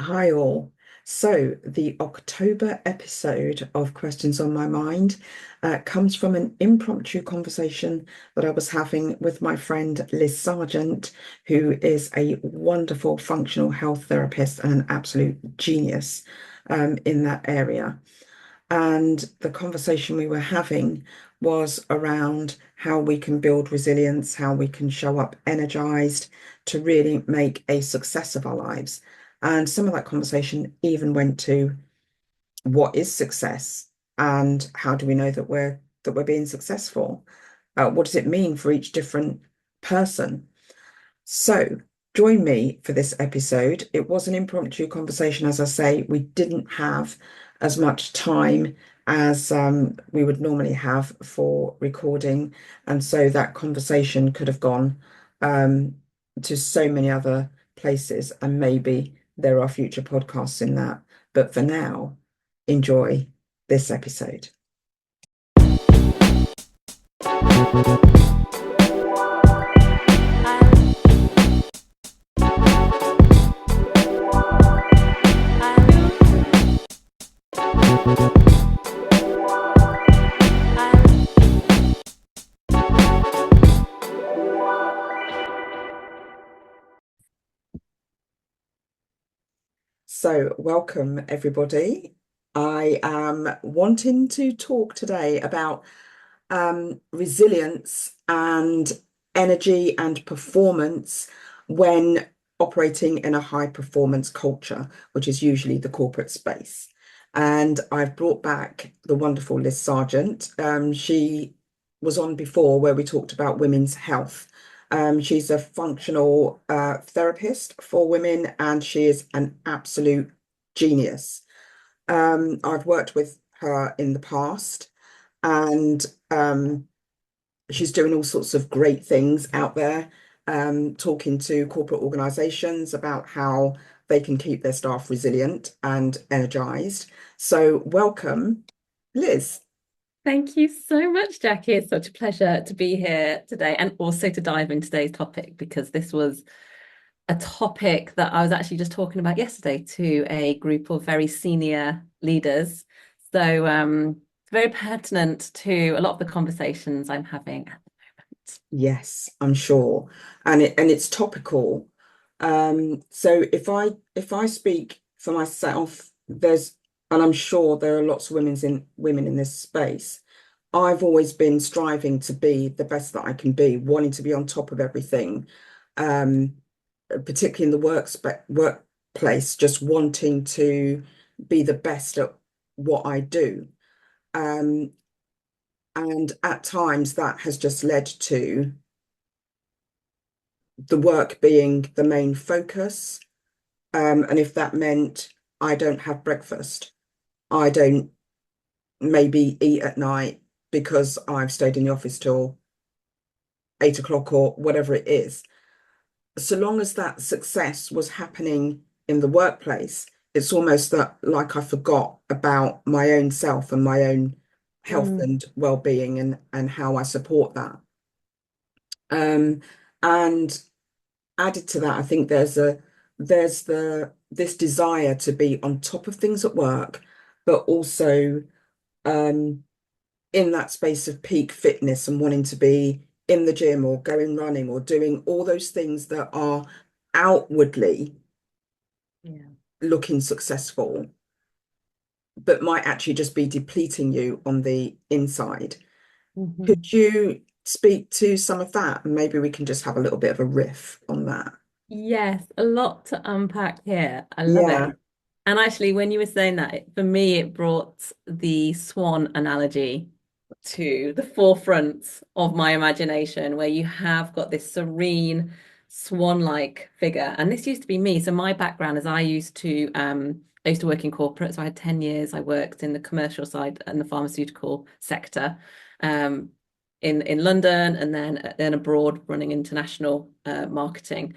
Hi all. So the October episode of Questions on My Mind comes from an impromptu conversation that I was having with my friend Liz Sargent, who is a wonderful functional health therapist and an absolute genius in that area. And the conversation we were having was around how we can build resilience, how we can show up energized to really make a success of our lives. And some of that conversation even went to what is success and how do we know that we're being successful? What does it mean for each different person? So join me for this episode. It was an impromptu conversation, as I say. We didn't have as much time as we would normally have for recording. And so that conversation could have gone um, to so many other places. And maybe there are future podcasts in that. But for now, enjoy this episode. So, welcome everybody. I am wanting to talk today about resilience and energy and performance when operating in a high performance culture, which is usually the corporate space. And I've brought back the wonderful Liz Sargent. She was on before where we talked about women's health. She's a functional therapist for women, and she is an absolute genius. I've worked with her in the past, and she's doing all sorts of great things out there, talking to corporate organizations about how they can keep their staff resilient and energized. So, welcome, Liz. Thank you so much, Jackie. It's such a pleasure to be here today and also to dive into today's topic because this was a topic that I was actually just talking about yesterday to a group of very senior leaders. So it's very pertinent to a lot of the conversations I'm having at the moment. Yes, I'm sure, and it's topical. So if I speak for myself, and I'm sure there are lots of women in this space. I've always been striving to be the best that I can be, wanting to be on top of everything, um, particularly in the workplace, just wanting to be the best at what I do. Um, and at times that has just led to the work being the main focus. And if that meant I don't have breakfast, I don't maybe eat at night because I've stayed in the office till 8 o'clock or whatever it is. So long as that success was happening in the workplace, it's almost that like I forgot about my own self and my own health Mm, and well-being and how I support that. And added to that, I think there's this desire to be on top of things at work, but also um, in that space of peak fitness and wanting to be in the gym or going running or doing all those things that are outwardly yeah. looking successful, but might actually just be depleting you on the inside. Mhm. Could you speak to some of that? And maybe we can just have a little bit of a riff on that. Yes, a lot to unpack here. I love Yeah. it. And actually, when you were saying that, for me, it brought the swan analogy to the forefront of my imagination, where you have got this serene swan-like figure. And this used to be me. So my background is I used to work in corporate. So I had 10 years. I worked in the commercial side and the pharmaceutical sector. Um, in London and then abroad running international marketing.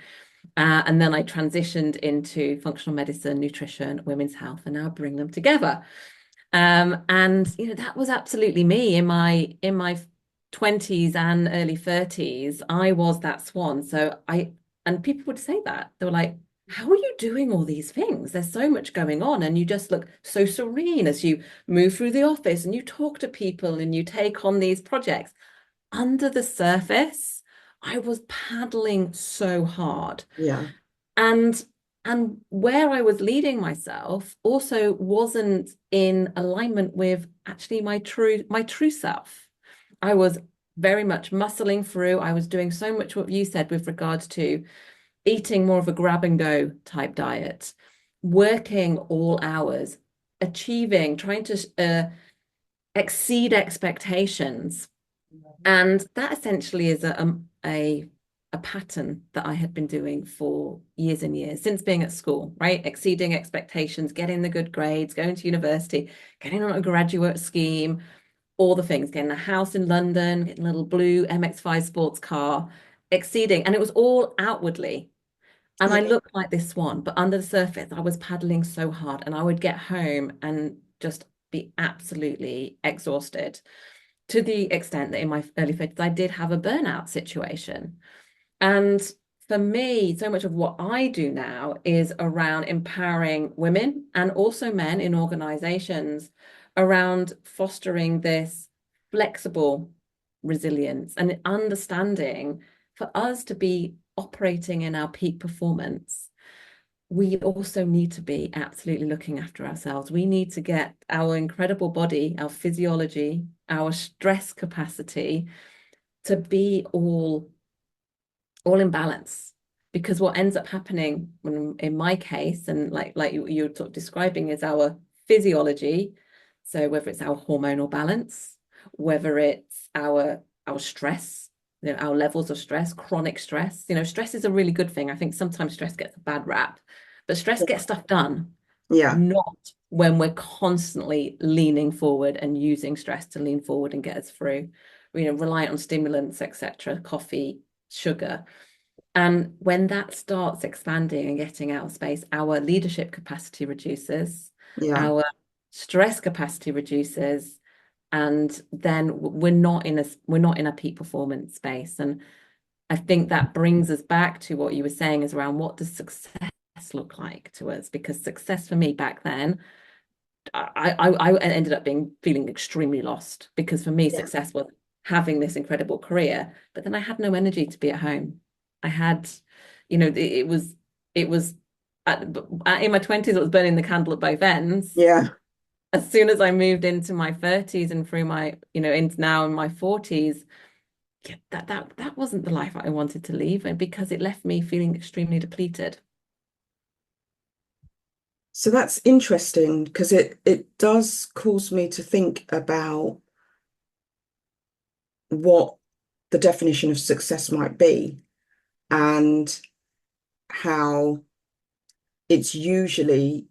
And then I transitioned into functional medicine, nutrition, women's health, and now bring them together. And that was absolutely me in my 20s and early 30s. I was that swan. And people would say that. They were like, how are you doing all these things? There's so much going on, and you just look so serene as you move through the office and you talk to people and you take on these projects. Under the surface, I was paddling so hard. Yeah, And where I was leading myself also wasn't in alignment with actually my true self. I was very much muscling through. I was doing so much what you said with regards to eating more of a grab and go type diet, working all hours, achieving, trying to exceed expectations. And that essentially is a pattern that I had been doing for years and years since being at school, right? Exceeding expectations, getting the good grades, going to university, getting on a graduate scheme, all the things, getting a house in London, getting a little blue MX-5 sports car, exceeding. And it was all outwardly. And I yeah, looked like this swan, but under the surface, I was paddling so hard and I would get home and just be absolutely exhausted to the extent that in my early 30s, I did have a burnout situation. And for me, so much of what I do now is around empowering women and also men in organizations around fostering this flexible resilience and understanding for us to be operating in our peak performance. We also need to be absolutely looking after ourselves. We need to get our incredible body, our physiology, our stress capacity to be all in balance. Because what ends up happening when, in my case, and like you're sort of describing, is our physiology. So whether it's our hormonal balance, whether it's our stress, our levels of stress, chronic stress. Stress is a really good thing. I think sometimes stress gets a bad rap, but stress gets stuff done, yeah, not when we're constantly leaning forward and using stress to lean forward and get us through, reliant on stimulants, etc., coffee, sugar. And when that starts expanding and getting out of space, our leadership capacity reduces, yeah, our stress capacity reduces, and then we're not in a peak performance space. And I think that brings us back to what you were saying is around what does success look like to us? Because success for me back then, I ended up feeling extremely lost because for me, yeah, success was having this incredible career, but then I had no energy to be at home. I had, it was in my 20s, it was burning the candle at both ends. yeah. As soon as I moved into my 30s and through my, into now in my 40s, yeah, that wasn't the life I wanted to leave, and because it left me feeling extremely depleted. So that's interesting because it does cause me to think about what the definition of success might be and how it's usually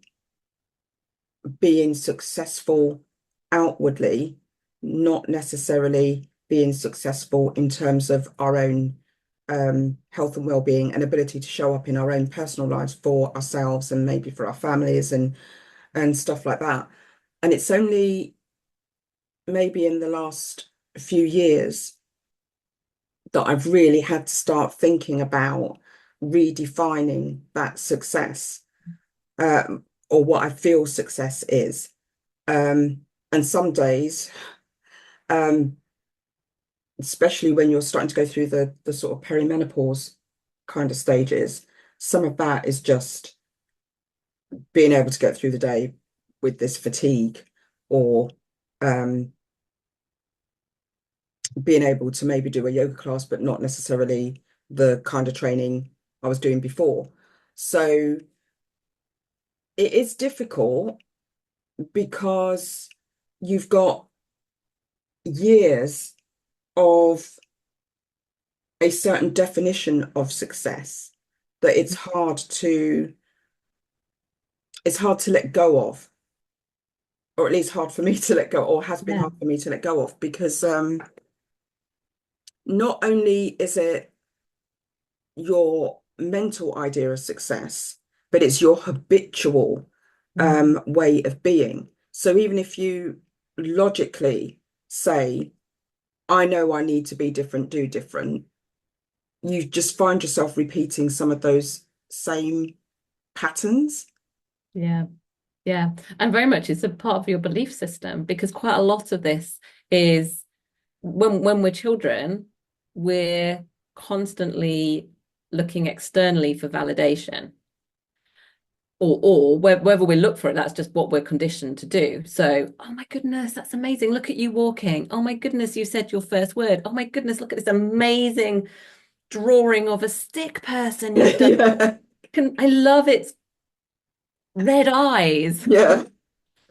being successful outwardly, not necessarily being successful in terms of our own health and well-being and ability to show up in our own personal lives for ourselves and maybe for our families and stuff like that. And it's only maybe in the last few years that I've really had to start thinking about redefining that success, or what I feel success is. And some days, um, especially when you're starting to go through the sort of perimenopause kind of stages, some of that is just being able to get through the day with this fatigue, or um, being able to maybe do a yoga class, but not necessarily the kind of training I was doing before. So it is difficult because you've got years of a certain definition of success that it's hard to let go of, or at least hard for me to let go, or has been Yeah. hard for me to let go of, because not only is it your mental idea of success, but it's your habitual Mm. way of being. So even if you logically say, I know I need to be different, do different, you just find yourself repeating some of those same patterns. Yeah. Yeah. And very much it's a part of your belief system because quite a lot of this is when we're children, we're constantly looking externally for validation. Or whether we look for it, that's just what we're conditioned to do. So, oh my goodness, that's amazing. Look at you walking. Oh my goodness, you said your first word. Oh my goodness, look at this amazing drawing of a stick person you've done. Yeah, I love its red eyes. yeah.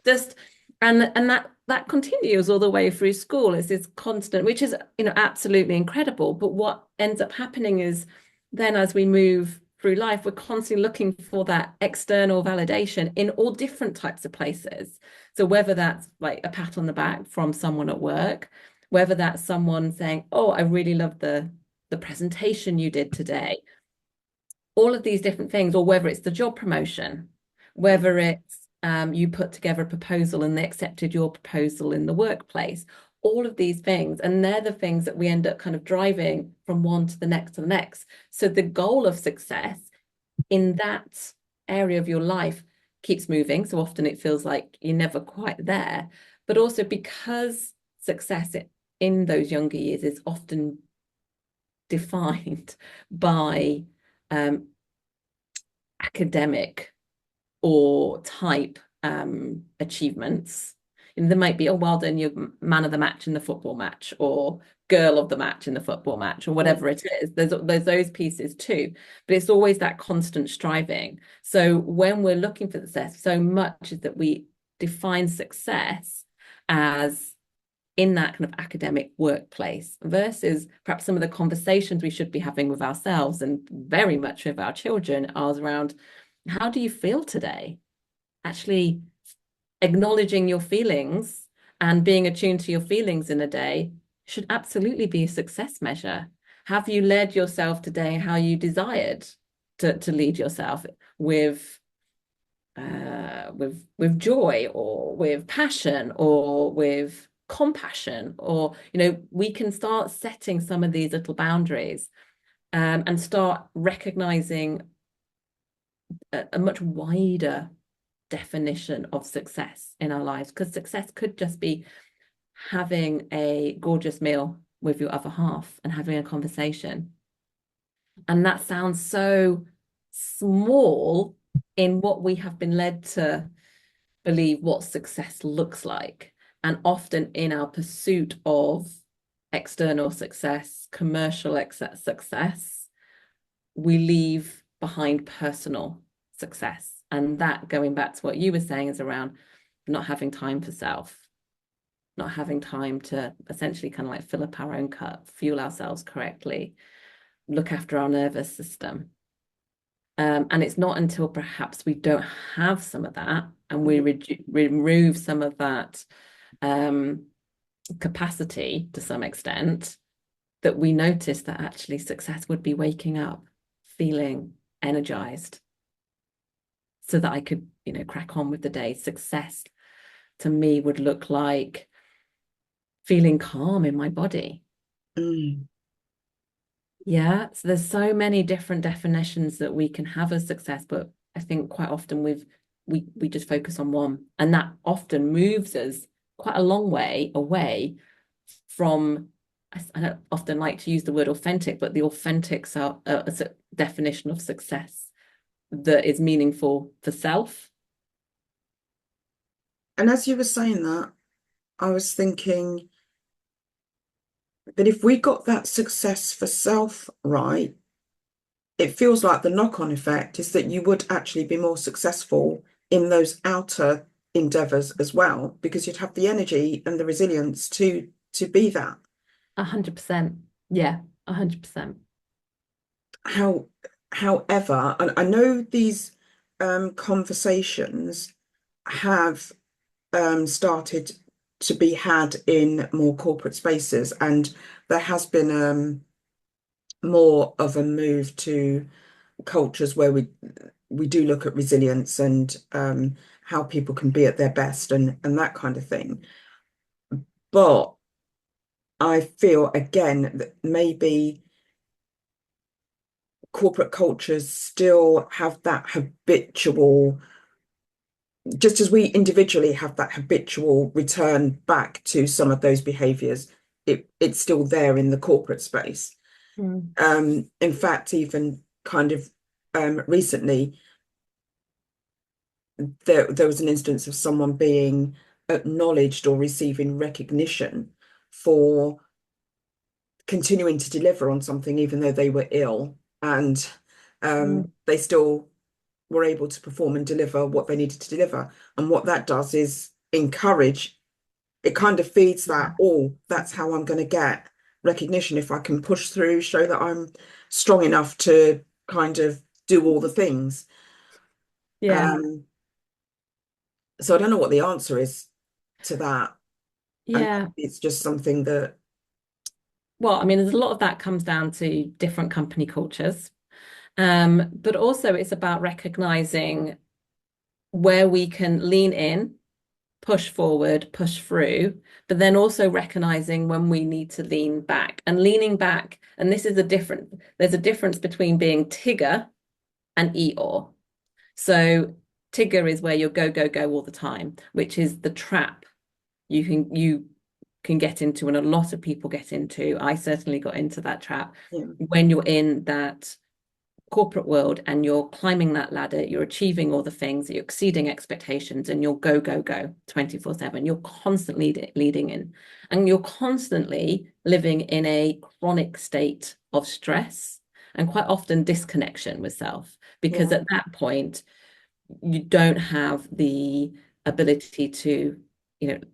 Just and that continues all the way through school. It's this constant, which is, absolutely incredible. But what ends up happening is then as we move through life, we're constantly looking for that external validation in all different types of places. So whether that's like a pat on the back from someone at work, whether that's someone saying, "Oh, I really love the presentation you did today," all of these different things, or whether it's the job promotion, whether it's you put together a proposal and they accepted your proposal in the workplace, all of these things. And they're the things that we end up kind of driving from one to the next to the next. So the goal of success in that area of your life keeps moving. So often it feels like you're never quite there. But also because success in those younger years is often defined by um, academic or type achievements. And there might be, oh, well done, you're man of the match in the football match, or girl of the match in the football match, or Mm. whatever it is. There's those pieces too, but it's always that constant striving. So when we're looking for success, so much is that we define success as in that kind of academic workplace versus perhaps some of the conversations we should be having with ourselves and very much with our children are around how do you feel today? Actually acknowledging your feelings and being attuned to your feelings in a day should absolutely be a success measure. Have you led yourself today how you desired to lead yourself with with joy or with passion or with compassion, or we can start setting some of these little boundaries and start recognizing a much wider definition of success in our lives, because success could just be having a gorgeous meal with your other half and having a conversation. And that sounds so small in what we have been led to believe what success looks like. And often in our pursuit of external success, commercial success, we leave behind personal success. And that, going back to what you were saying, is around not having time for self, not having time to essentially kind of like fill up our own cup, fuel ourselves correctly, look after our nervous system. And it's not until perhaps we don't have some of that and we remove some of that capacity to some extent that we notice that actually success would be waking up, feeling energized so that I could, crack on with the day. Success to me would look like feeling calm in my body. Mm. Yeah. So there's so many different definitions that we can have as success, but I think quite often we just focus on one, and that often moves us quite a long way away from, I don't often like to use the word authentic, but the authentic definition of success that is meaningful for self. And as you were saying that, I was thinking that if we got that success for self right, it feels like the knock-on effect is that you would actually be more successful in those outer endeavors as well, because you'd have the energy and the resilience to be that. 100%. Yeah, 100%. How, however, and I know these conversations have started to be had in more corporate spaces, and there has been more of a move to cultures where we do look at resilience and how people can be at their best and that kind of thing. But I feel again that maybe corporate cultures still have that habitual, just as we individually have that habitual return back to some of those behaviors, it's still there in the corporate space. Mm. In fact, even kind of recently, there was an instance of someone being acknowledged or receiving recognition for continuing to deliver on something even though they were ill, and Mm. they still were able to perform and deliver what they needed to deliver. And what that does is encourage, it kind of feeds that, oh, that's how I'm going to get recognition. If I can push through, show that I'm strong enough to kind of do all the things. Yeah. Um, so I don't know what the answer is to that. And Yeah. it's just something that, Well, I mean, there's a lot of that comes down to different company cultures. But also it's about recognizing where we can lean in, push forward, push through, but then also recognizing when we need to lean back. And leaning back, and this is there's a difference between being Tigger and Eeyore. So Tigger is where you're go, go, go all the time, which is the trap you can get into, and a lot of people get into. I certainly got into that trap yeah, when you're in that corporate world and you're climbing that ladder, you're achieving all the things, you're exceeding expectations, and you're go, go, go 24/7. You're constantly leading in, and you're constantly living in a chronic state of stress and quite often disconnection with self, because yeah, at that point, you don't have the ability to,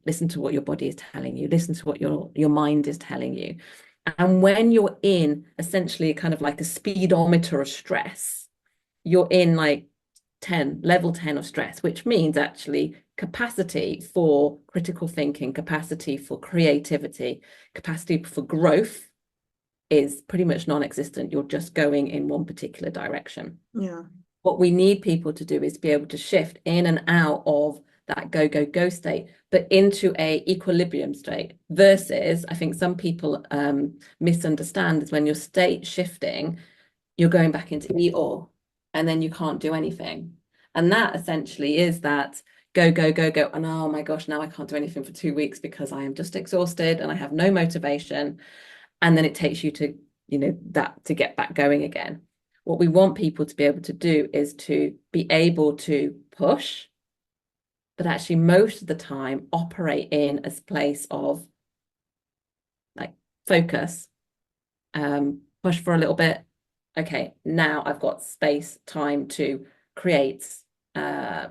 listen to what your body is telling you, listen to what your mind is telling you. And when you're in essentially kind of like a speedometer of stress, you're in like 10, level 10 of stress, which means actually capacity for critical thinking, capacity for creativity, capacity for growth is pretty much non-existent. You're just going in one particular direction. yeah, What we need people to do is be able to shift in and out of that go, go, go state, but into a equilibrium state. Versus, I think some people misunderstand is when you're state shifting, you're going back into Eeyore, and then you can't do anything. And that essentially is that go, go, go, go. And oh my gosh, now I can't do anything for 2 weeks because I am just exhausted and I have no motivation. And then it takes you to, that to get back going again. What we want people to be able to do is to be able to push, but actually most of the time operate in a place of like focus, push for a little bit. Okay, now I've got space, time to create, uh,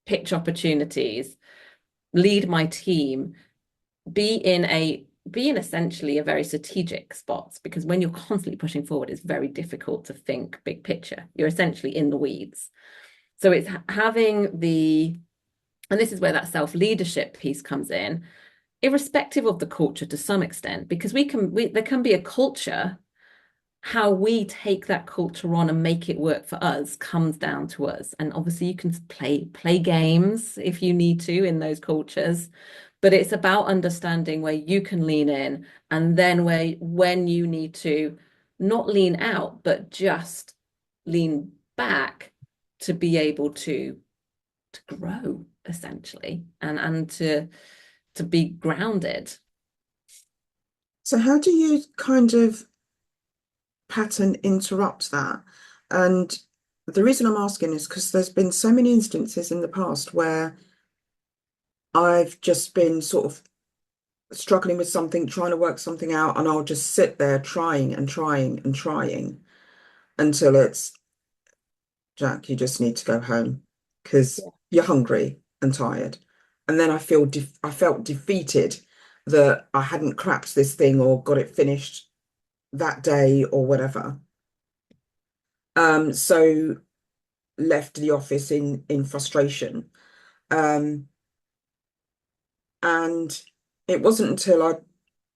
pitch opportunities, lead my team, be in essentially a very strategic spot, because when you're constantly pushing forward, it's very difficult to think big picture. You're essentially in the weeds. So it's having and this is where that self-leadership piece comes in, irrespective of the culture to some extent, because there can be a culture. How we take that culture on and make it work for us comes down to us. And obviously you can play games if you need to in those cultures, but it's about understanding where you can lean in, and then when you need to not lean out, but just lean back to be able to grow essentially, and to be grounded. so how do you kind of pattern interrupt that? And the reason I'm asking is because there's been so many instances in the past where I've just been sort of struggling with something, trying to work something out, and I'll just sit there trying and trying and trying until it's, Jack, you just need to go home because Yeah. you're hungry and tired. And then I felt defeated that I hadn't cracked this thing or got it finished that day or whatever. So left the office in frustration. Um, and it wasn't until I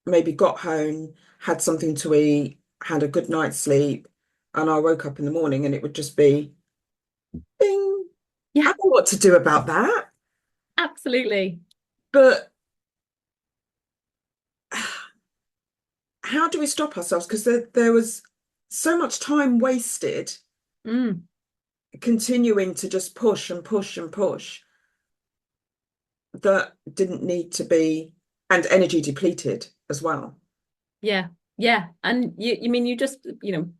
maybe got home, had something to eat, had a good night's sleep, and I woke up in the morning and it would just be, bing, I Yeah, know what to do about that. absolutely. But how do we stop ourselves? Because there was so much time wasted Mm. continuing to just push and push and push that didn't need to be, and energy depleted as well. Yeah, yeah. And you mean you just,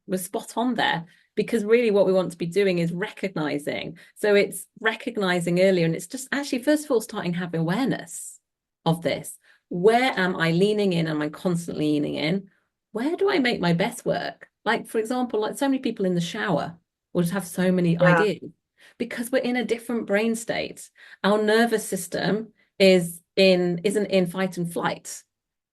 were spot on there because really what we want to be doing is recognizing. So it's recognizing earlier, and it's just actually, first of all, starting to have awareness of this. Where am I leaning in? Am I constantly leaning in? Where do I make my best work? Like, for example, like so many people in the shower will just have so many Yeah, ideas because we're in a different brain state. Our nervous system isn't in fight and flight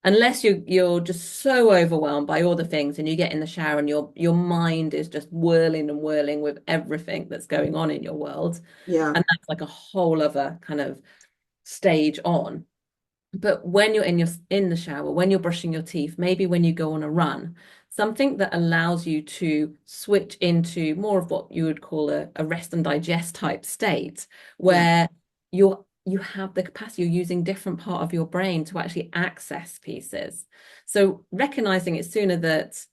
unless you're just so overwhelmed by all the things and you get in the shower and your mind is just whirling and whirling with everything that's going on in your world, yeah, and that's like a whole other kind of stage on. But when you're in the shower, when you're brushing your teeth, maybe when you go on a run, something that allows you to switch into more of what you would call a rest and digest type state, yeah, where you have the capacity, you're using different part of your brain to actually access pieces. So recognizing it sooner that,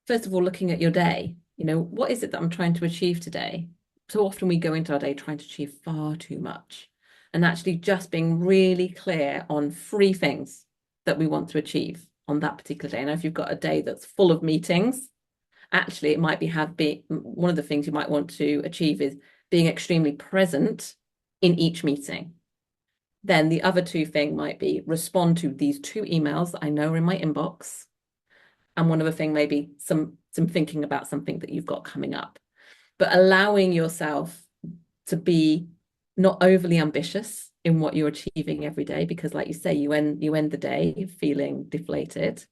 first of all, looking at your day, what is it that I'm trying to achieve today? So often we go into our day trying to achieve far too much. And actually just being really clear on three things that we want to achieve on that particular day. And if you've got a day that's full of meetings, actually it might be one of the things you might want to achieve is being extremely present in each meeting. Then the other two thing might be respond to these two emails that I know are in my inbox, and one other thing maybe some thinking about something that you've got coming up, but allowing yourself to be not overly ambitious in what you're achieving every day, because like you say, you end the day feeling deflated,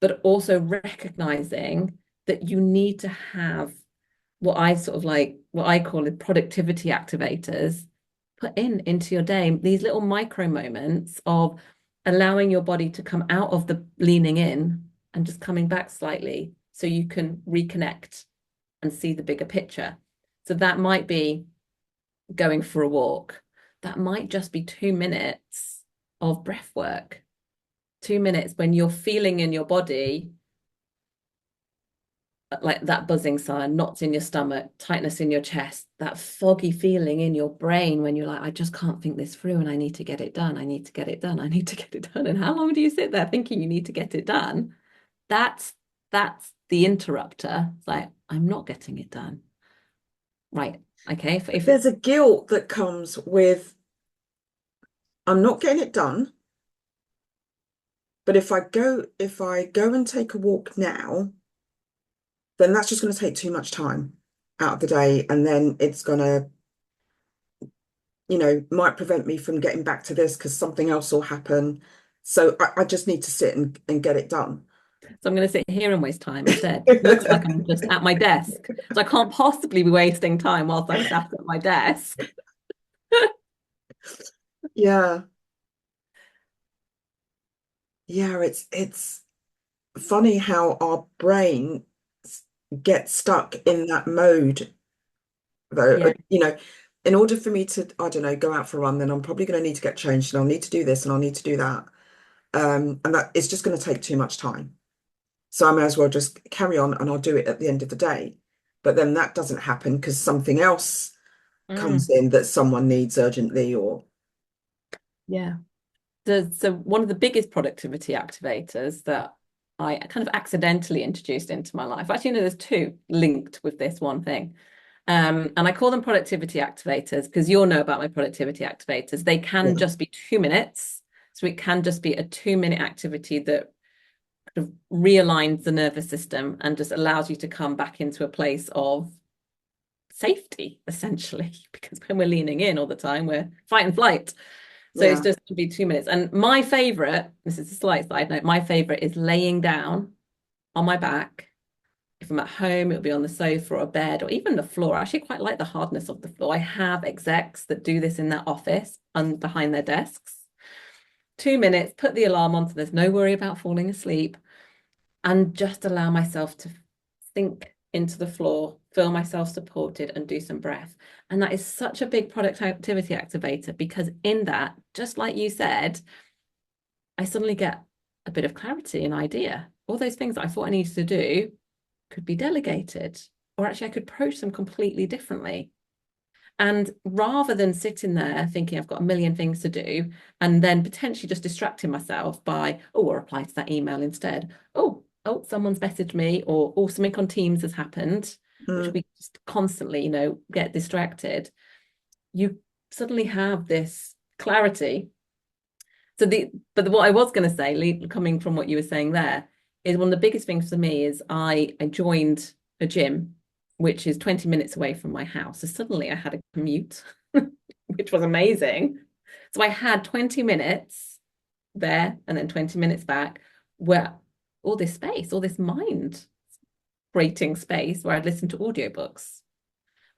but also recognizing that you need to have what I call it productivity activators put into your day, these little micro moments of allowing your body to come out of the leaning in and just coming back slightly so you can reconnect and see the bigger picture. So that might be going for a walk. That might just be 2 minutes of breath work. 2 minutes when you're feeling in your body like that buzzing sign, knots in your stomach, tightness in your chest, that foggy feeling in your brain when you're like, I just can't think this through and I need to get it done. I need to get it done. I need to get it done. And how long do you sit there thinking you need to get it done? That's the interrupter. It's like, I'm not getting it done. Right. Okay. If there's a guilt that comes with I'm not getting it done, but if I go and take a walk now, then that's just going to take too much time out of the day, and then it's going to, might prevent me from getting back to this because something else will happen. So I just need to sit and get it done. So I'm going to sit here and waste time instead. Looks like I'm just at my desk. So I can't possibly be wasting time whilst I'm sat at my desk. Yeah, yeah, it's funny how our brain gets stuck in that mode, though. Yeah. In order for me to, I don't know, go out for a run, then I'm probably going to need to get changed, and I'll need to do this, and I'll need to do that. And that it's just going to take too much time. So I may as well just carry on, and I'll do it at the end of the day. But then that doesn't happen because something else comes Mm, in that someone needs urgently, or yeah. So one of the biggest productivity activators that I kind of accidentally introduced into my life. Actually, no, there's two linked with this one thing. And I call them productivity activators because you'll know about my productivity activators. They can yeah, just be 2 minutes. So it can just be a 2 minute activity that kind of realigns the nervous system and just allows you to come back into a place of safety, essentially. Because when we're leaning in all the time, we're fight and flight. So it's yeah, just to be 2 minutes. And my favorite, this is a slight side note, my favorite is laying down on my back. If I'm at home, it'll be on the sofa or a bed or even the floor. I actually quite like the hardness of the floor. I have execs that do this in their office and behind their desks. 2 minutes, put the alarm on so there's no worry about falling asleep, and just allow myself to sink into the floor, feel myself supported, and do some breath. And that is such a big productivity activator because in that, just like you said, I suddenly get a bit of clarity and idea. All those things that I thought I needed to do, could be delegated, or actually I could approach them completely differently. And rather than sitting there thinking I've got a million things to do and then potentially just distracting myself by, oh, I'll reply to that email instead. Oh, someone's messaged me, or oh, something on Teams has happened, which Mm. we just constantly, get distracted. You suddenly have this clarity. But what I was going to say, coming from what you were saying there, is one of the biggest things for me is I joined a gym, which is 20 minutes away from my house. So suddenly I had a commute, which was amazing. So I had 20 minutes there and then 20 minutes back, where all this space, all this mind creating space where I'd listen to audiobooks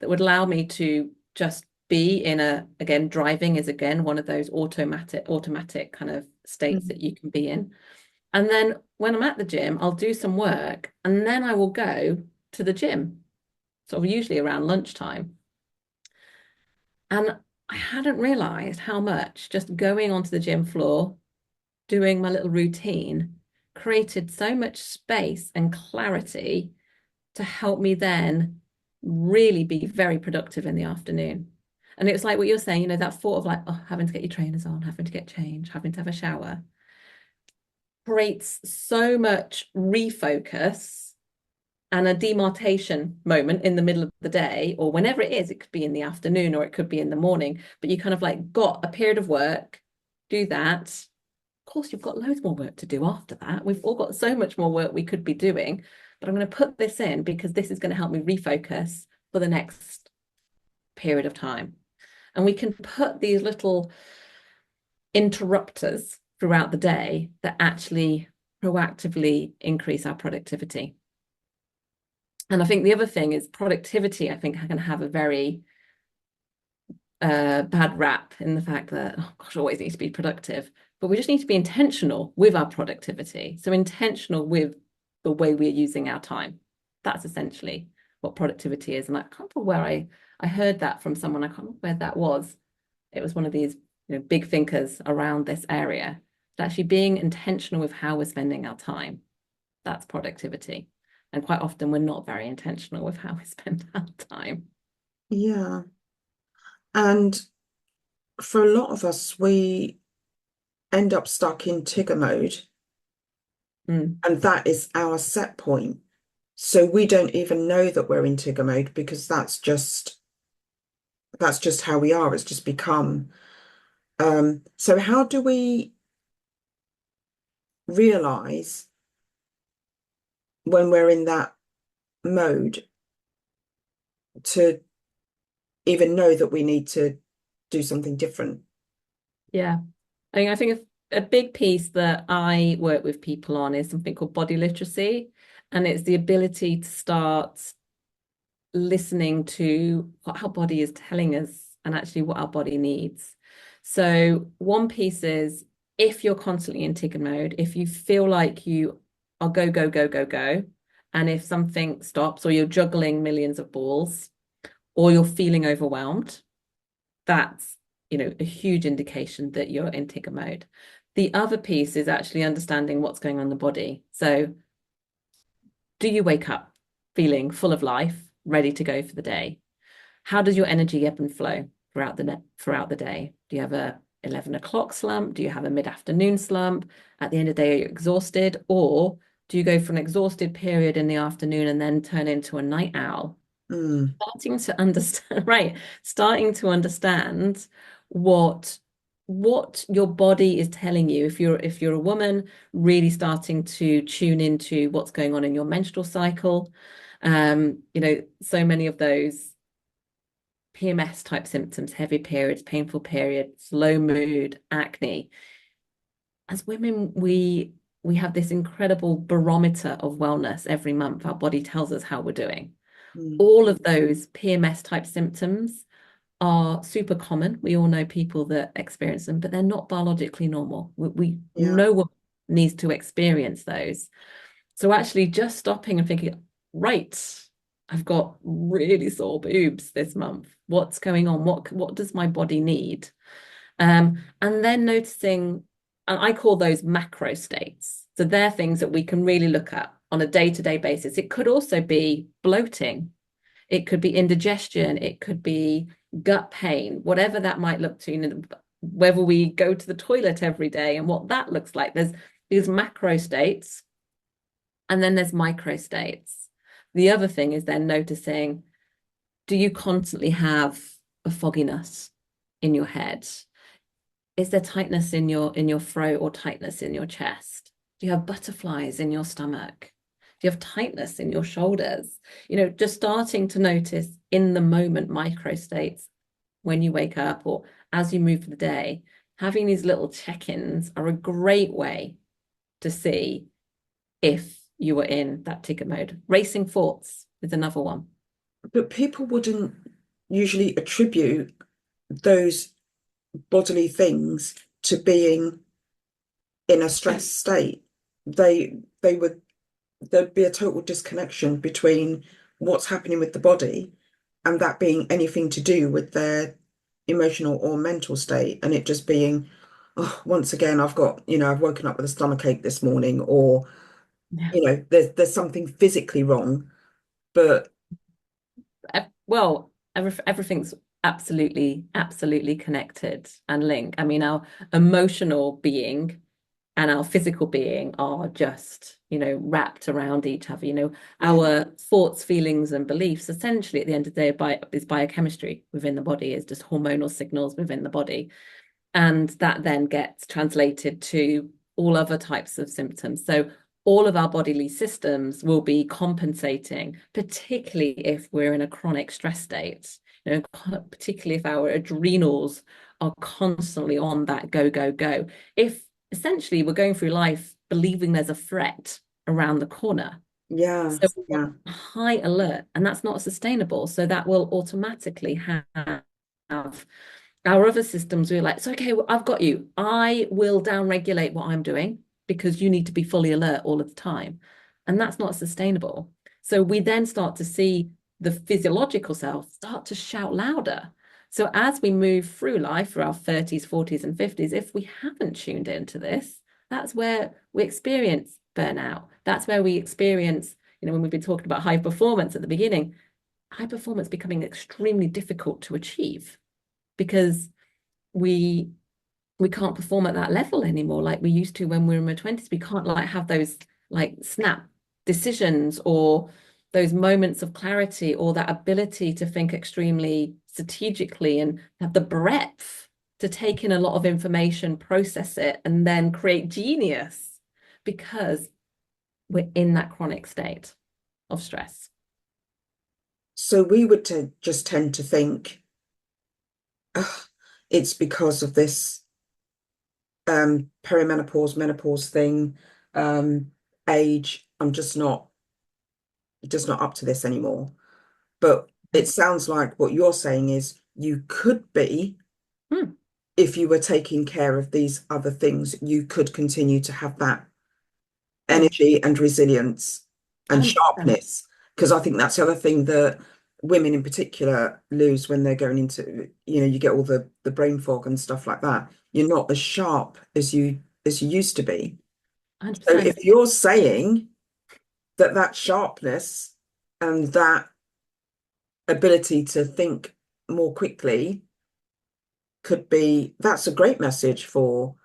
that would allow me to just be in again, driving is again one of those automatic kind of states Mm. that you can be in. And then when I'm at the gym, I'll do some work and then I will go to the gym, sort of usually around lunchtime. And I hadn't realized how much just going onto the gym floor, doing my little routine, created so much space and clarity to help me then really be very productive in the afternoon. And it was like what you're saying, that thought of like, oh, having to get your trainers on, having to get changed, having to have a shower creates so much refocus and a demarcation moment in the middle of the day, or whenever it is. It could be in the afternoon or it could be in the morning, but you kind of like got a period of work, do that. Of course, you've got loads more work to do after that. We've all got so much more work we could be doing, but I'm going to put this in because this is going to help me refocus for the next period of time. And we can put these little interrupters throughout the day that actually proactively increase our productivity. And I think the other thing is productivity, I think, can have a very bad rap in the fact that, oh gosh, always need to be productive. But we just need to be intentional with our productivity. So intentional with the way we're using our time. That's essentially what productivity is. And I can't remember where I heard that from someone. I can't remember where that was. It was one of these big thinkers around this area. But actually being intentional with how we're spending our time. That's productivity. And quite often we're not very intentional with how we spend our time. Yeah. And for a lot of us, we end up stuck in Tigger mode, Mm, and that is our set point. So we don't even know that we're in Tigger mode because that's just how we are. It's just become. So how do we realize when we're in that mode to even know that we need to do something different? yeah. I think a big piece that I work with people on is something called body literacy. And it's the ability to start listening to what our body is telling us and actually what our body needs. So one piece is, if you're constantly in ticker mode, if you feel like you are go, go, go, go, go, and if something stops or you're juggling millions of balls or you're feeling overwhelmed, that's, a huge indication that you're in ticker mode. The other piece is actually understanding what's going on in the body. So do you wake up feeling full of life, ready to go for the day? How does your energy ebb and flow throughout the day? Do you have a 11 o'clock slump? Do you have a mid-afternoon slump? At the end of the day, are you exhausted? Or do you go for an exhausted period in the afternoon and then turn into a night owl? Mm. Starting to understand, right, starting to understand what your body is telling you. If you're a woman, really starting to tune into what's going on in your menstrual cycle. So many of those PMS type symptoms, heavy periods, painful periods, low mood, acne. As women, we have this incredible barometer of wellness every month. Our body tells us how we're doing. Mm. All of those PMS type symptoms are super common. We all know people that experience them, but they're not biologically normal. Yeah. No one needs to experience those. So actually just stopping and thinking, right, I've got really sore boobs this month. What's going on? What does my body need? And then noticing, and I call those macro states. So they're things that we can really look at. on a day-to-day basis. It could also be bloating. It could be indigestion. It could be gut pain, whatever that might look to, you know, whether we go to the toilet every day and what that looks like. There's these macro states and then there's micro states. The other thing is then noticing, do you constantly have a fogginess in your head? Is there tightness in your throat or tightness in your chest? Do you have butterflies in your stomach? Do you have tightness in your shoulders? You know, just starting to notice in the moment micro states when you wake up or as you move through the day, having these little check-ins are a great way to see if you were in that ticket mode. Racing thoughts is another one. But people wouldn't usually attribute those bodily things to being in a stressed state. They would there'd be a total disconnection between what's happening with the body and that being anything to do with their emotional or mental state, and it just being, oh, once again, I've got, I've woken up with a stomach ache this morning, or Yeah. there's something physically wrong, but Well, everything's absolutely connected and linked. I mean, our emotional being and our physical being are just, you know, wrapped around each other. You know, yeah, our thoughts, feelings, and beliefs essentially at the end of the day is biochemistry within the body, is just hormonal signals within the body. And that then gets translated to all other types of symptoms. So all of our bodily systems will be compensating, particularly if we're in a chronic stress state, you know, particularly if our adrenals are constantly on that go, go, go. If essentially we're going through life believing there's a threat around the corner. yeah, So we're yeah, on high alert, and that's not sustainable. So that will automatically have our other systems. We're like, so okay, well, I've got you. I will down regulate what I'm doing because you need to be fully alert all of the time. And that's not sustainable. So we then start to see the physiological self start to shout louder. So as we move through life, through our 30s, 40s, and 50s, if we haven't tuned into this, that's where we experience burnout. That's where we experience, you know, when we've been talking about high performance at the beginning, high performance becoming extremely difficult to achieve because we we can't perform at that level anymore like we used to when we were in our 20s. We can't like have those like snap decisions or those moments of clarity or that ability to think extremely strategically and have the breadth to take in a lot of information, process it, and then create genius because we're in that chronic state of stress. so we would just tend to think, "Ugh, it's because of this perimenopause, menopause thing, age. I'm just not up to this anymore." But it sounds like what you're saying is you could be, Hmm, if you were taking care of these other things, you could continue to have that hmm, energy and resilience and 100%. sharpness. Because I think that's the other thing that women in particular lose when they're going into, you get all the brain fog and stuff like that. You're not as sharp as you used to be. So 100%. if you're saying that sharpness and that ability to think more quickly could be, that's a great message for,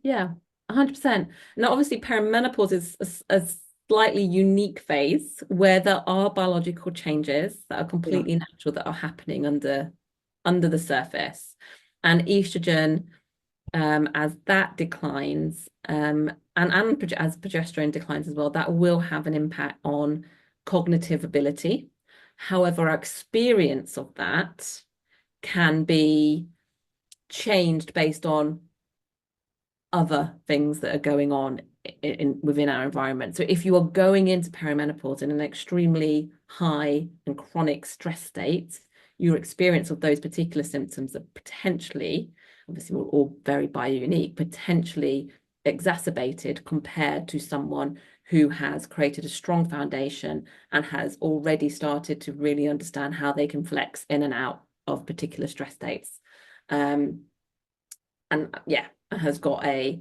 Yeah, 100%. Now, obviously, perimenopause is a slightly unique phase where there are biological changes that are yeah, completely natural that are happening under the surface. And estrogen, as that declines, and as progesterone declines as well, that will have an impact on cognitive ability. However, our experience of that can be changed based on other things that are going on within our environment. So if you are going into perimenopause in an extremely high and chronic stress state, your experience of those particular symptoms are potentially, obviously we're all very bio-unique, potentially exacerbated compared to someone who has created a strong foundation and has already started to really understand how they can flex in and out of particular stress states. And yeah, has got a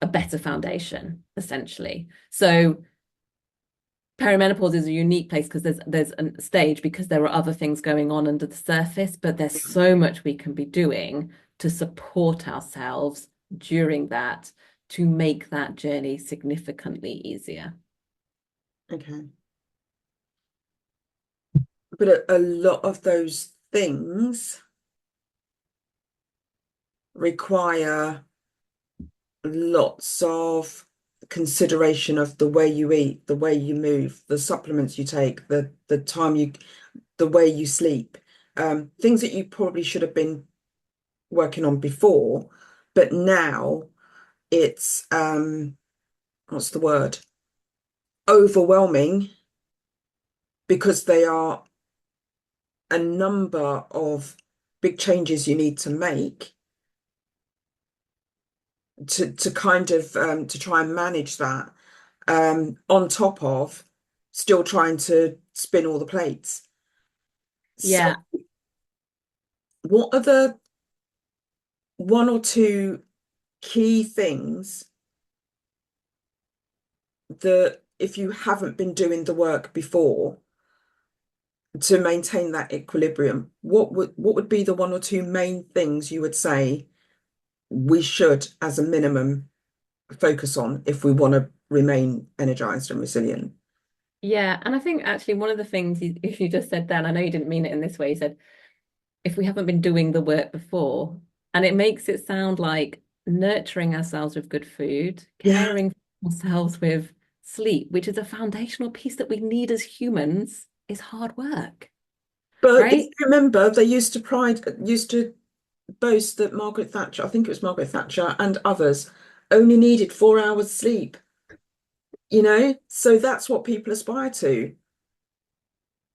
better foundation essentially. So perimenopause is a unique place because there's a stage because there are other things going on under the surface, but there's so much we can be doing to support ourselves during that to make that journey significantly easier. Okay. But a lot of those things require lots of consideration of the way you eat, the way you move, the supplements you take, the time you, the way you sleep, things that you probably should have been working on before, but now it's what's the word? Overwhelming because they are a number of big changes you need to make to kind of to try and manage that on top of still trying to spin all the plates. So Yeah, what are the one or two key things that if you haven't been doing the work before to maintain that equilibrium, what would be the one or two main things you would say we should, as a minimum, focus on if we want to remain energized and resilient? yeah. And I think actually one of the things if you just said then, I know you didn't mean it in this way, you said if we haven't been doing the work before, and it makes it sound like nurturing ourselves with good food, Yeah. caring for ourselves with sleep, which is a foundational piece that we need as humans, is hard work, But if right? you remember, they used to boast that Margaret Thatcher, I think it was Margaret Thatcher and others, only needed 4 hours sleep, So that's what people aspire to.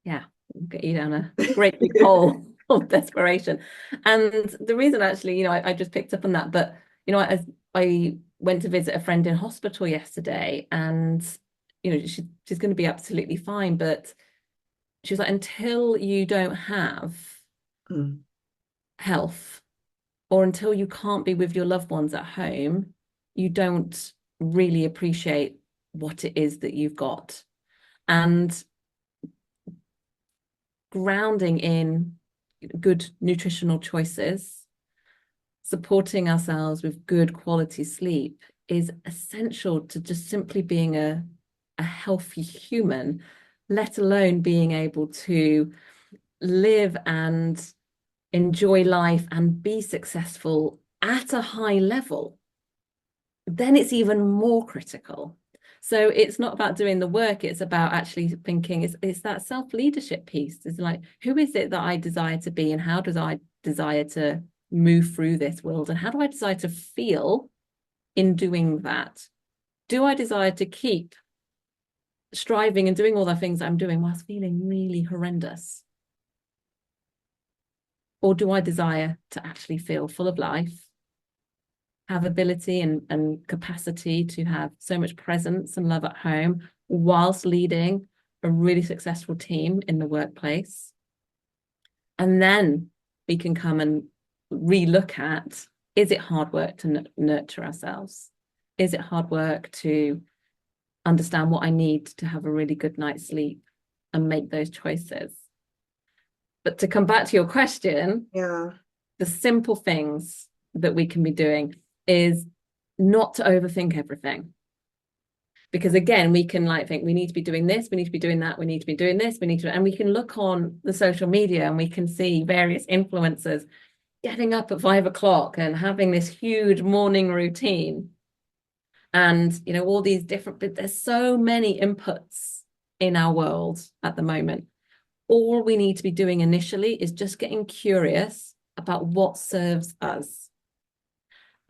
Yeah, get you down a great big hole of desperation. And the reason actually, I just picked up on that, but as I went to visit a friend in hospital yesterday, and she's going to be absolutely fine, but she was like, until you don't have Mm, health, or until you can't be with your loved ones at home, you don't really appreciate what it is that you've got. And grounding in good nutritional choices, supporting ourselves with good quality sleep is essential to just simply being a healthy human, let alone being able to live and enjoy life and be successful at a high level. Then it's even more critical. So it's not about doing the work, it's about actually thinking it's that self-leadership piece. It's like, who is it that I desire to be, and how does I desire to move through this world? And how do I desire to feel in doing that? Do I desire to keep striving and doing all the things I'm doing whilst feeling really horrendous? Or do I desire to actually feel full of life, have ability and capacity to have so much presence and love at home whilst leading a really successful team in the workplace? And then we can come and relook at, is it hard work to nurture ourselves? Is it hard work to understand what I need to have a really good night's sleep and make those choices? But to come back to your question, yeah. the simple things that we can be doing is not to overthink everything. Because again, we can think we need to be doing this, we need to be doing that, we need to be doing this, and we can look on the social media and we can see various influencers getting up at 5 o'clock and having this huge morning routine. And all these different, but there's so many inputs in our world at the moment. All we need to be doing initially is just getting curious about what serves us,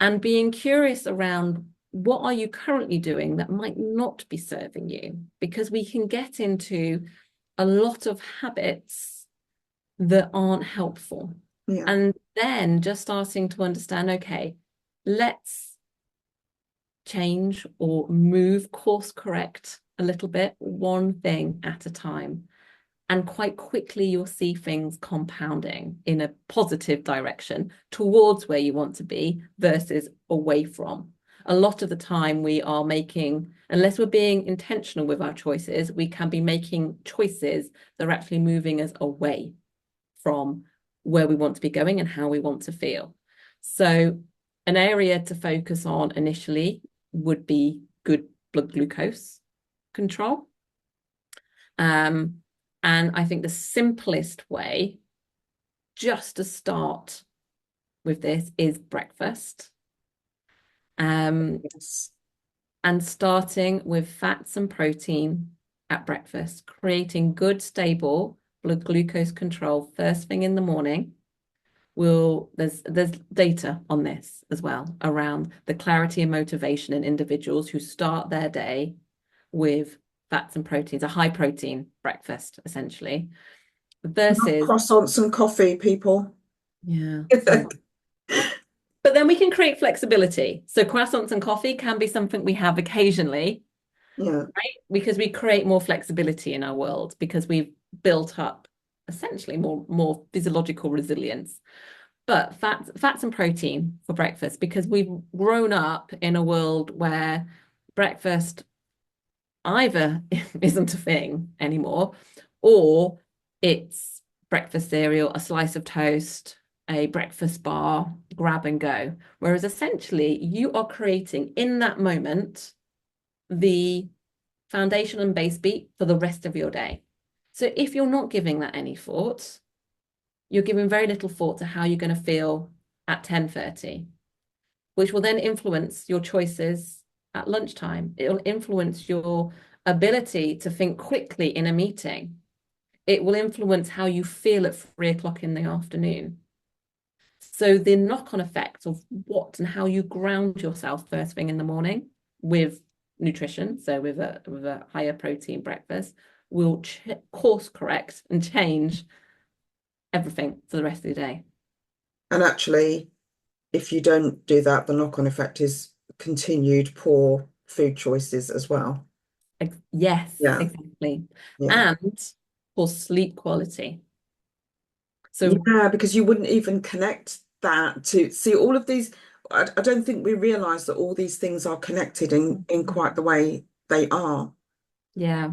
and being curious around what are you currently doing that might not be serving you, because we can get into a lot of habits that aren't helpful. Yeah. And then just starting to understand, okay, let's change or move, course correct a little bit, one thing at a time. And quite quickly, you'll see things compounding in a positive direction towards where you want to be versus away from. a lot of the time we are making, unless we're being intentional with our choices, we can be making choices that are actually moving us away from where we want to be going and how we want to feel. So an area to focus on initially would be good blood glucose control. And I think the simplest way just to start with this is breakfast. Yes. And starting with fats and protein at breakfast, creating good, stable blood glucose control first thing in the morning. There's data on this as well around the clarity and motivation in individuals who start their day with fats and proteins, a high protein breakfast, essentially, Not versus, croissants and coffee, people. yeah, well, but then we can create flexibility. So croissants and coffee can be something we have occasionally, Yeah. right? Because we create more flexibility in our world because we've built up essentially more physiological resilience. But fats and protein for breakfast, because we've grown up in a world where breakfast either isn't a thing anymore, or it's breakfast cereal, a slice of toast, a breakfast bar, grab and go. Whereas essentially you are creating in that moment the foundation and base beat for the rest of your day. So if you're not giving that any thought, you're giving very little thought to how you're going to feel at 10:30, which will then influence your choices at lunchtime. It'll influence your ability to think quickly in a meeting. It will influence how you feel at 3 o'clock in the afternoon. So the knock-on effect of what and how you ground yourself first thing in the morning with nutrition, so with a higher protein breakfast, will course correct and change everything for the rest of the day. And actually, if you don't do that, the knock-on effect is continued poor food choices as well. Yes, Yeah. exactly. Yeah. And for sleep quality. So Yeah, because you wouldn't even connect that to see all of these. I don't think we realize that all these things are connected in quite the way they are. yeah,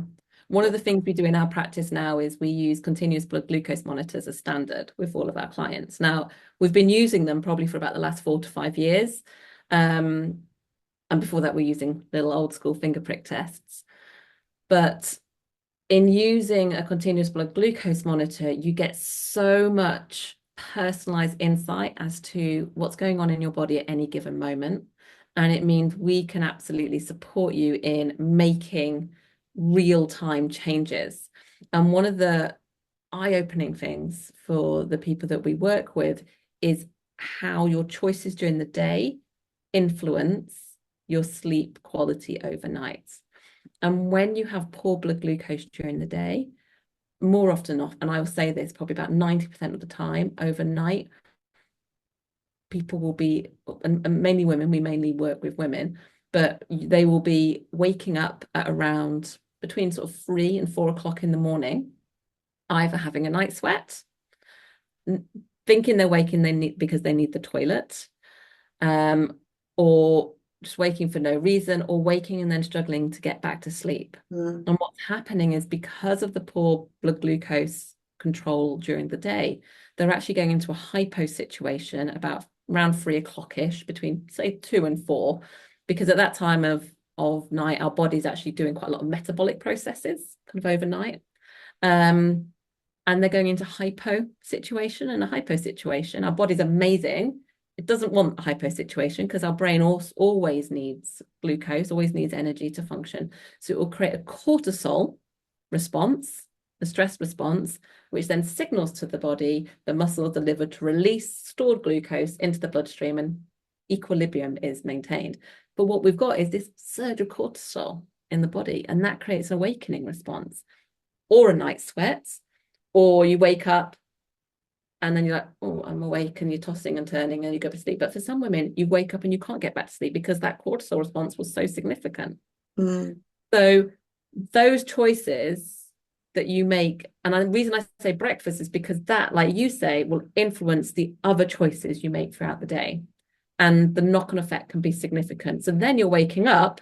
one of the things we do in our practice now is we use continuous blood glucose monitors as standard with all of our clients. Now, we've been using them probably for about the last 4 to 5 years. Um, and before that, we're using little old school finger prick tests. But in using a continuous blood glucose monitor, you get so much personalized insight as to what's going on in your body at any given moment. And it means we can absolutely support you in making real-time changes. And one of the eye-opening things for the people that we work with is how your choices during the day influence your sleep quality overnight. And when you have poor blood glucose during the day, more often off, and I will say this probably about 90% of the time, overnight, people will be, and mainly women, we mainly work with women, but they will be waking up at around between sort of 3 and 4 o'clock in the morning, either having a night sweat, thinking they're waking they need because they need the toilet, um, or just waking for no reason, or waking and then struggling to get back to sleep. Mm, And what's happening is because of the poor blood glucose control during the day, they're actually going into a hypo situation about around 3 o'clock-ish, between say 2 and 4, because at that time of night, our body's actually doing quite a lot of metabolic processes kind of overnight. And they're going into hypo situation, and a hypo situation, our body's amazing. It doesn't want a hypo situation because our brain always needs glucose, always needs energy to function. So it will create a cortisol response, a stress response, which then signals to the body, the muscle, the liver to release stored glucose into the bloodstream, and equilibrium is maintained. But what we've got is this surge of cortisol in the body, and that creates an awakening response or a night sweat, or you wake up and then you're like, oh, I'm awake, and you're tossing and turning and you go to sleep. But for some women, you wake up and you can't get back to sleep because that cortisol response was so significant. mm. So those choices that you make, and the reason I say breakfast is because that, like you say, will influence the other choices you make throughout the day. and the knock-on effect can be significant. So then you're waking up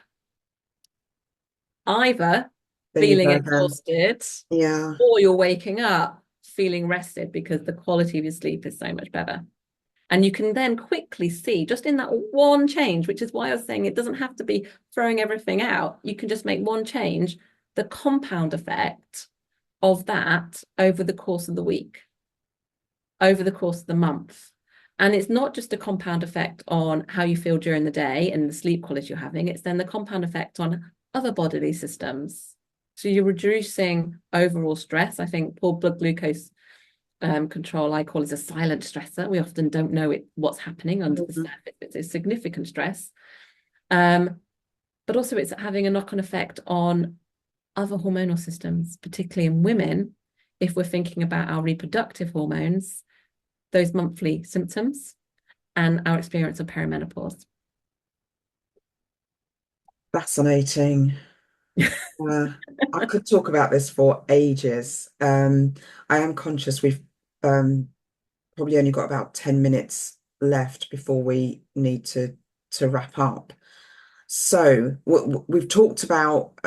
either There you feeling go then. exhausted, Yeah. or you're waking up feeling rested because the quality of your sleep is so much better. And you can then quickly see just in that one change, which is why I was saying it doesn't have to be throwing everything out. You can just make one change, the compound effect of that over the course of the week, over the course of the month. And it's not just a compound effect on how you feel during the day and the sleep quality you're having, it's then the compound effect on other bodily systems. So you're reducing overall stress. I think poor blood glucose control I call is a silent stressor. We often don't know what's happening under the Mhm. surface. It's a significant stress. But also it's having a knock-on effect on other hormonal systems, particularly in women. If we're thinking about our reproductive hormones, those monthly symptoms and our experience of perimenopause. Fascinating. Uh, I could talk about this for ages. I am conscious we've probably only got about 10 minutes left before we need to wrap up. So we've talked about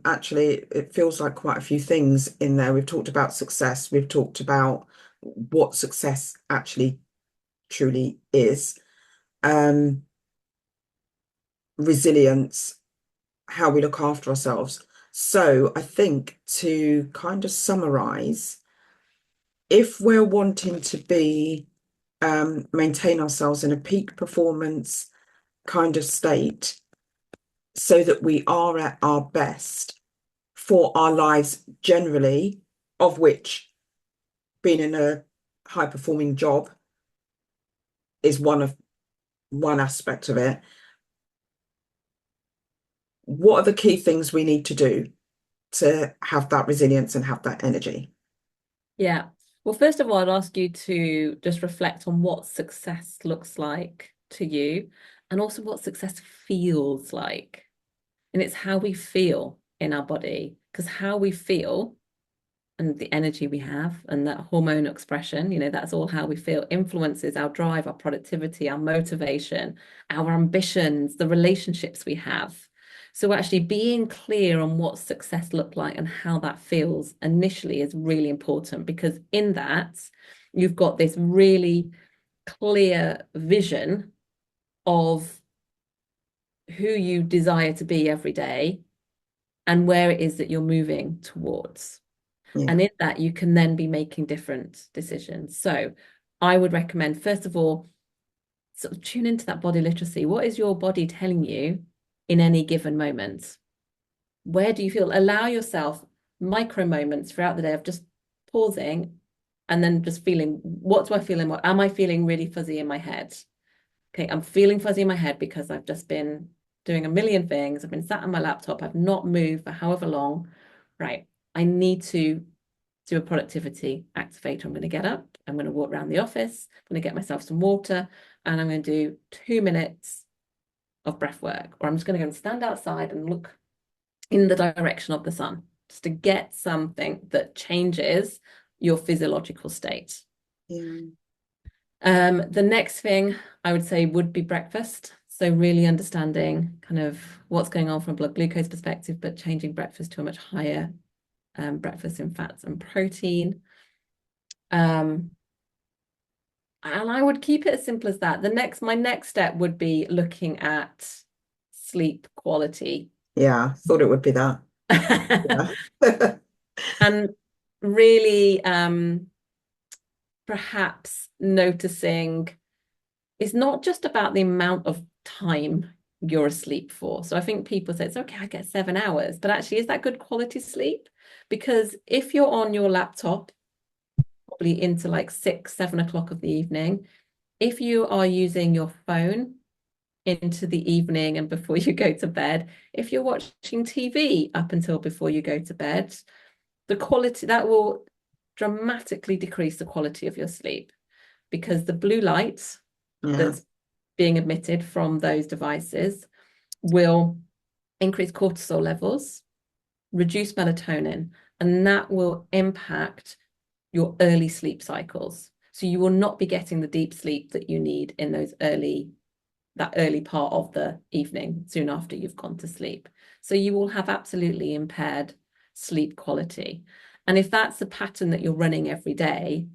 actually it feels like quite a few things in there. We've talked about success. We've talked about what success actually truly is. Um, Resilience, how we look after ourselves. So I think to kind of summarize, if we're wanting to be maintain ourselves in a peak performance kind of state so that we are at our best for our lives generally, of which being in a high performing job is one aspect of it. What are the key things we need to do to have that resilience and have that energy? Yeah. Well, first of all, I'd ask you to just reflect on what success looks like to you and also what success feels like. And it's how we feel in our body, because how we feel and the energy we have and that hormone expression, that's all how we feel influences our drive, our productivity, our motivation, our ambitions, the relationships we have. So actually being clear on what success looked like and how that feels initially is really important, because in that you've got this really clear vision of who you desire to be every day and where it is that you're moving towards. Yeah, And in that, you can then be making different decisions. So I would recommend, first of all, sort of tune into that body literacy. What is your body telling you in any given moment? Where do you feel? Allow yourself micro moments throughout the day of just pausing and then just feeling, what do I feel in what am I feeling really fuzzy in my head? Okay, I'm feeling fuzzy in my head because I've just been doing a million things. I've been sat on my laptop. I've not moved for however long. Right. I need to do a productivity activator. I'm going to get up. I'm going to walk around the office. I'm going to get myself some water and I'm going to do 2 minutes of breath work. Or I'm just going to go and stand outside and look in the direction of the sun just to get something that changes your physiological state. yeah, The next thing I would say would be breakfast. So really understanding kind of what's going on from a blood glucose perspective, but changing breakfast to a much higher breakfast in fats and protein. And I would keep it as simple as that. My next step would be looking at sleep quality. yeah. Thought it would be that. Yeah. And really perhaps noticing it's not just about the amount of time you're asleep for. So I think people say it's okay, I get 7 hours, but actually, is that good quality sleep? Because if you're on your laptop, probably into like 6, 7 o'clock of the evening, if you are using your phone into the evening and before you go to bed, if you're watching TV up until before you go to bed, the quality that will dramatically decrease the quality of your sleep, because the blue light Yeah, that's being emitted from those devices will increase cortisol levels, reduce melatonin, and that will impact your early sleep cycles. So you will not be getting the deep sleep that you need in those early that early part of the evening, soon after you've gone to sleep. So you will have absolutely impaired sleep quality. And if that's the pattern that you're running every day,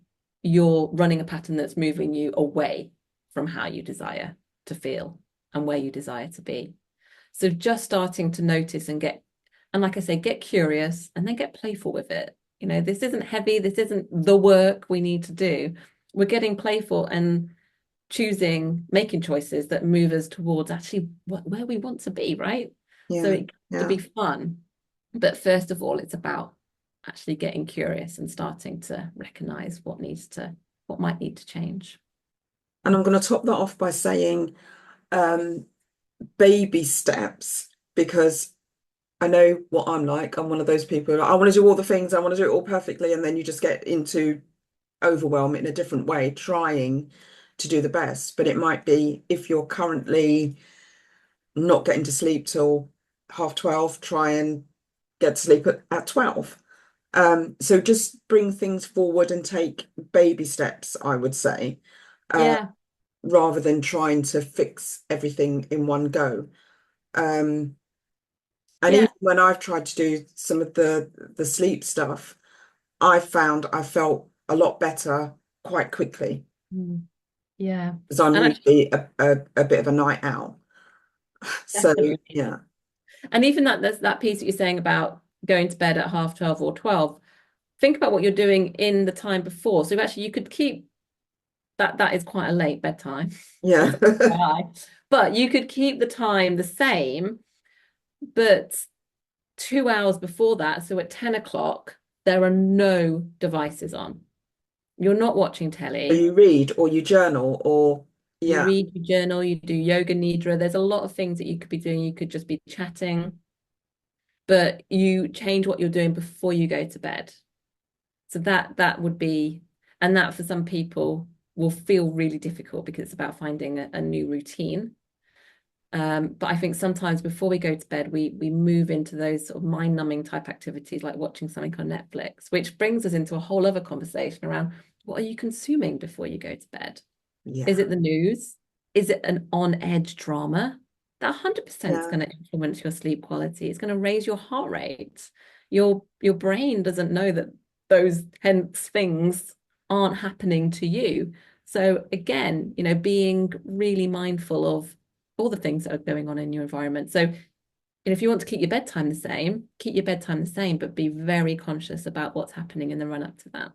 you're running a pattern that's moving you away from how you desire to feel and where you desire to be. So just starting to notice and like I say, get curious and then get playful with it. This isn't heavy. This isn't the work we need to do. We're getting playful and making choices that move us towards actually where we want to be, right? So Yeah. it has to Yeah. be fun. But first of all, it's about actually getting curious and starting to recognize what might need to change. And I'm going to top that off by saying um, baby steps, because I know what I'm like. I'm one of those people. I want to do all the things. I want to do it all perfectly, and then you just get into overwhelm in a different way, trying to do the best. But it might be if you're currently not getting to sleep till 12:30, try and get to sleep at 12. So just bring things forward and take baby steps, I would say, uh, Yeah, rather than trying to fix everything in one go. Um, and even yeah. when I've tried to do some of the sleep stuff, I felt a lot better quite quickly, Mm, yeah. because I'm And usually a bit of a night owl. So definitely. yeah, And even that's that piece that you're saying about going to bed at half 12 or 12, think about what you're doing in the time before. So actually you could keep that is quite a late bedtime, yeah. just FYI. But you could keep the time the same, but 2 hours before that, so at 10 o'clock, there are no devices on. You're not watching Or telly. you read or you journal or You yeah, read, you journal, you do yoga nidra. There's a lot of things that you could be doing. You could just be chatting, but you change what you're doing before you go to bed. So that would be, and that for some people will feel really difficult because it's about finding a new routine. But I think sometimes before we go to bed, we move into those sort of mind-numbing type activities like watching something on Netflix, which brings us into a whole other conversation around what are you consuming before you go to bed? Is yeah, it the news? Is it an on-edge drama? That 100% is yeah. going to influence your sleep quality. It's going to raise your heart rate. Your brain doesn't know that those tense things aren't happening to you. So again, being really mindful of all the things that are going on in your environment. So, if you want to keep your bedtime the same, keep your bedtime the same, but be very conscious about what's happening in the run up to that.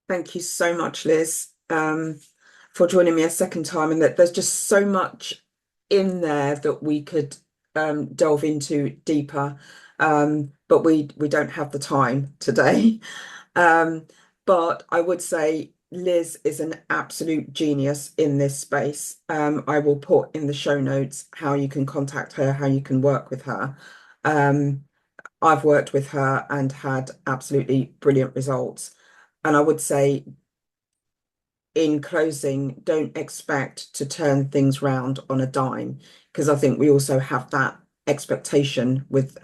Thank you so much, Liz, for joining me a second time. And that there's just so much in there that we could delve into deeper. But we don't have the time today. Um, but I would say Liz is an absolute genius in this space. I will put in the show notes how you can contact her, how you can work with her. Um, I've worked with her and had absolutely brilliant results. And I would say, in closing, don't expect to turn things round on a dime, because I think we also have that expectation with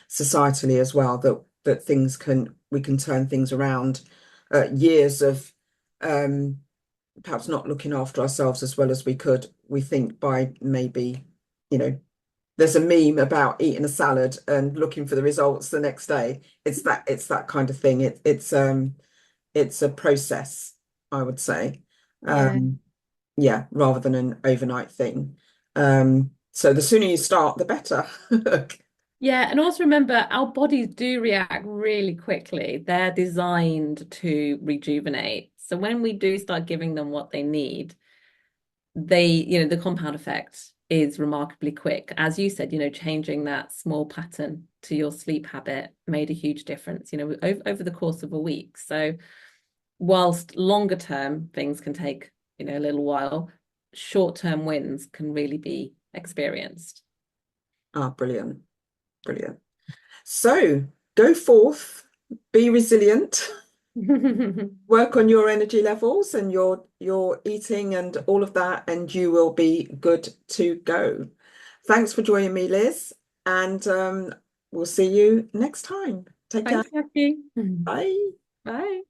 societally as well, that we can turn things around. Years of um, perhaps not looking after ourselves as well as we could, we think, by maybe, you know, there's a meme about eating a salad and looking for the results the next day. It's that kind of thing. It's a process, I would say. Yeah. Um, yeah, rather than an overnight thing. So the sooner you start, the better. Yeah, and also remember our bodies do react really quickly. They're designed to rejuvenate. So when we do start giving them what they need, the compound effect is remarkably quick. As you said, changing that small pattern to your sleep habit made a huge difference, over the course of a week. So whilst longer term things can take, a little while, short-term wins can really be experienced. Ah, brilliant, brilliant. So go forth, be resilient, work on your energy levels and your eating and all of that, and you will be good to go. Thanks for joining me, Liz, and we'll see you next time. Take care. Thanks, Jackie. Bye. Bye.